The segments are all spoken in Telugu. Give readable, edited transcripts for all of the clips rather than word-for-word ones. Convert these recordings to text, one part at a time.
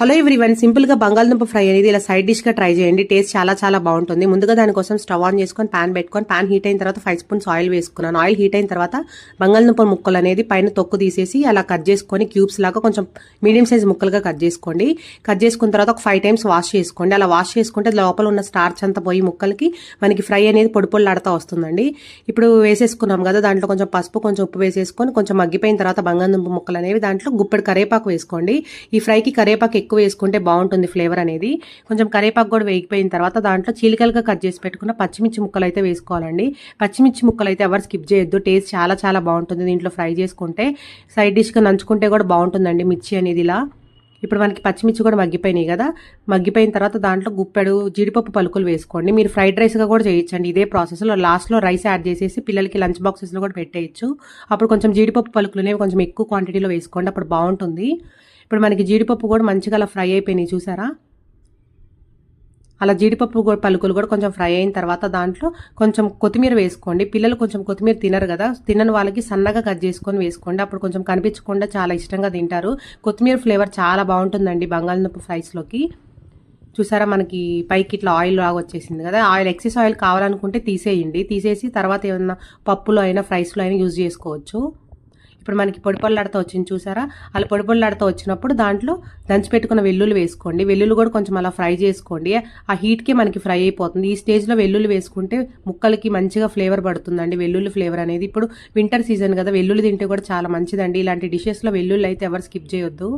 హలో ఎవ్రీవన్, సింపుల్ గా బంగాళదుంప ఫ్రై అనేది ఇలా సైడ్ డిష్ గా ట్రై చేయండి. టేస్ట్ చాలా బాగుంటుంది. ముందుగా దానికోసం స్టవ్ ఆన్ చేసుకొని ప్యాన్ పెట్టుకొని ప్యాన్ హీట్ అయిన తర్వాత 5 స్పూన్స్ ఆయిల్ వేసుకున్నాను. ఆయిల్ హీట్ అయిన తర్వాత బంగాళదుంప ముక్కలు అనేది పైన తొక్కు తీసేసి అలా కట్ చేసుకొని క్యూబ్స్ లాగా కొంచెం మీడియం సైజ్ ముక్కలుగా కట్ చేసుకోండి. కట్ చేసుకున్న తర్వాత ఒక 5 టైమ్స్ వాష్ చేసుకోండి. అలా వాష్ చేసుకుంటే లోపల ఉన్న స్టార్చ్ అంతా పోయి ముక్కలకి మనకి ఫ్రై అనేది పొడిలాడుతూ వస్తుందండి. ఇప్పుడు వేసేసుకున్నాం కదా, దాంట్లో కొంచెం పసుపు కొంచెం ఉప్పు వేసేసుకొని కొంచెం మగ్గిపోయిన తర్వాత బంగాళదుంప ముక్కలు అనేవి దాంట్లో గుప్పెడు కరేపాకు వేసుకోండి. ఈ ఫ్రైకి కరేపాకు ఎక్కువ వేసుకుంటే బాగుంటుంది ఫ్లేవర్ అనేది. కొంచెం కరేపాకు కూడా వేగిపోయిన తర్వాత దాంట్లో చీలికలుగా కట్ చేసి పెట్టుకున్న పచ్చిమిర్చి ముక్కలు అయితే వేసుకోవాలండి. పచ్చిమిర్చి ముక్కలు అయితే ఎవరు స్కిప్ చేయొద్దు, టేస్ట్ చాలా బాగుంటుంది. దీంట్లో ఫ్రై చేసుకుంటే సైడ్ డిష్గా నంచుకుంటే కూడా బాగుంటుందండి మిర్చి అనేది. ఇలా ఇప్పుడు మనకి పచ్చిమిర్చి కూడా మగ్గిపోయినాయి కదా, మగ్గిపోయిన తర్వాత దాంట్లో గుప్పెడు జీడిపప్పు పలుకులు వేసుకోండి. మీరు ఫ్రైడ్ రైస్గా కూడా చేయొచ్చండి. ఇదే ప్రాసెస్లో లాస్ట్లో రైస్ యాడ్ చేసేసి పిల్లలకి లంచ్ బాక్సెస్లో కూడా పెట్టేయచ్చు. అప్పుడు కొంచెం జీడిపప్పు పలుకులు అనేవి కొంచెం ఎక్కువ క్వాంటిటీలో వేసుకోండి, అప్పుడు బాగుంటుంది. ఇప్పుడు మనకి జీడిపప్పు కూడా మంచిగా అలా ఫ్రై అయిపోయినాయి చూసారా. అలా జీడిపప్పు పలుకులు కూడా కొంచెం ఫ్రై అయిన తర్వాత దాంట్లో కొంచెం కొత్తిమీర వేసుకోండి. పిల్లలు కొంచెం కొత్తిమీర తినరు కదా, తినని వాళ్ళకి సన్నగా కట్ చేసుకొని వేసుకోండి. అప్పుడు కొంచెం కనిపించకుండా చాలా ఇష్టంగా తింటారు. కొత్తిమీర ఫ్లేవర్ చాలా బాగుంటుందండి బంగాళదుంప ఫ్రైస్లోకి. చూసారా మనకి పైకి ఇట్లా ఆయిల్ లాగా వచ్చేసింది కదా. ఆయిల్ ఎక్సెస్ ఆయిల్ కావాలనుకుంటే తీసేయండి. తీసేసి తర్వాత ఏమన్నా పప్పులో అయినా ఫ్రైస్లో అయినా యూజ్ చేసుకోవచ్చు. ఇప్పుడు మనకి పొడిపొల్లాడుతూ వచ్చింది చూసారా. అలా పొడిపొల్లాడుతూ వచ్చినప్పుడు దాంట్లో దంచి పెట్టుకున్న వెల్లుల్లి వేసుకోండి. వెల్లుల్లి కూడా కొంచెం అలా ఫ్రై చేసుకోండి. ఆ హీట్కి మనకి ఫ్రై అయిపోతుంది. ఈ స్టేజ్లో వెల్లుల్లి వేసుకుంటే ముక్కలకి మంచిగా ఫ్లేవర్ పడుతుందండి, వెల్లుల్లి ఫ్లేవర్ అనేది. ఇప్పుడు వింటర్ సీజన్ కదా, వెల్లుల్లి తింటే కూడా చాలా మంచిదండి. ఇలాంటి డిషెస్లో వెల్లుల్లి అయితే ఎవరు స్కిప్ చేయొద్దు.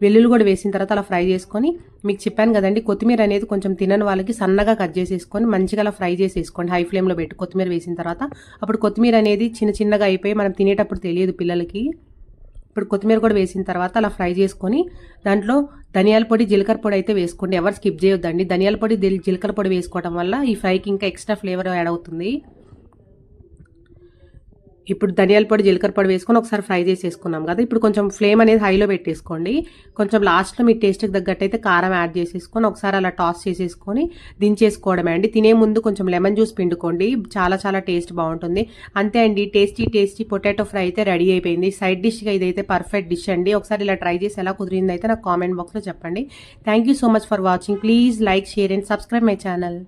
వెల్లుల్లి కూడా వేసిన తర్వాత అలా ఫ్రై చేసుకొని, మీకు చెప్పాను కదండి కొత్తిమీర అనేది కొంచెం తినని వాళ్ళకి సన్నగా కట్ చేసేసుకొని మంచిగా అలా ఫ్రై చేసేసుకోండి. హై ఫ్లేమ్లో పెట్టి కొత్తిమీర వేసిన తర్వాత అప్పుడు కొత్తిమీర అనేది చిన్నగా అయిపోయి మనం తినేటప్పుడు తెలియదు పిల్లలకి. ఇప్పుడు కొత్తిమీర కూడా వేసిన తర్వాత అలా ఫ్రై చేసుకొని దాంట్లో ధనియాల పొడి జీలకర్ర పొడి అయితే వేసుకోండి. ఎవరు స్కిప్ చేయొద్దండి. ధనియాల పొడి జీలకర్ర పొడి వేసుకోవడం వల్ల ఈ ఫ్రైకి ఇంకా ఎక్స్ట్రా ఫ్లేవర్ యాడ్ అవుతుంది. ఇప్పుడు ధనియాల పొడి జీలకర్ర పొడి వేసుకొని ఒకసారి ఫ్రై చేసేసుకున్నాం కదా. ఇప్పుడు కొంచెం ఫ్లేమ్ అనేది హైలో పెట్టేసుకోండి. కొంచెం లాస్ట్లో మీ టేస్ట్కి తగ్గట్టు అయితే కారం యాడ్ చేసేసుకొని ఒకసారి అలా టాస్ చేసేసుకొని దించేసుకోవడమే అండి. తినే ముందు కొంచెం లెమన్ జ్యూస్ పిండుకోండి, చాలా టేస్ట్ బాగుంటుంది. అంతే అండి, టేస్టీ పొటాటో ఫ్రై అయితే రెడీ అయిపోయింది. సైడ్ డిష్గా ఇదైతే పర్ఫెక్ట్ డిష్ అండి. ఒకసారి ఇలా ట్రై చేసి ఎలా కుదిరింది అయితే నాకు కామెంట్ బాక్స్లో చెప్పండి. Thank you so much for watching. Please like, share and subscribe my channel.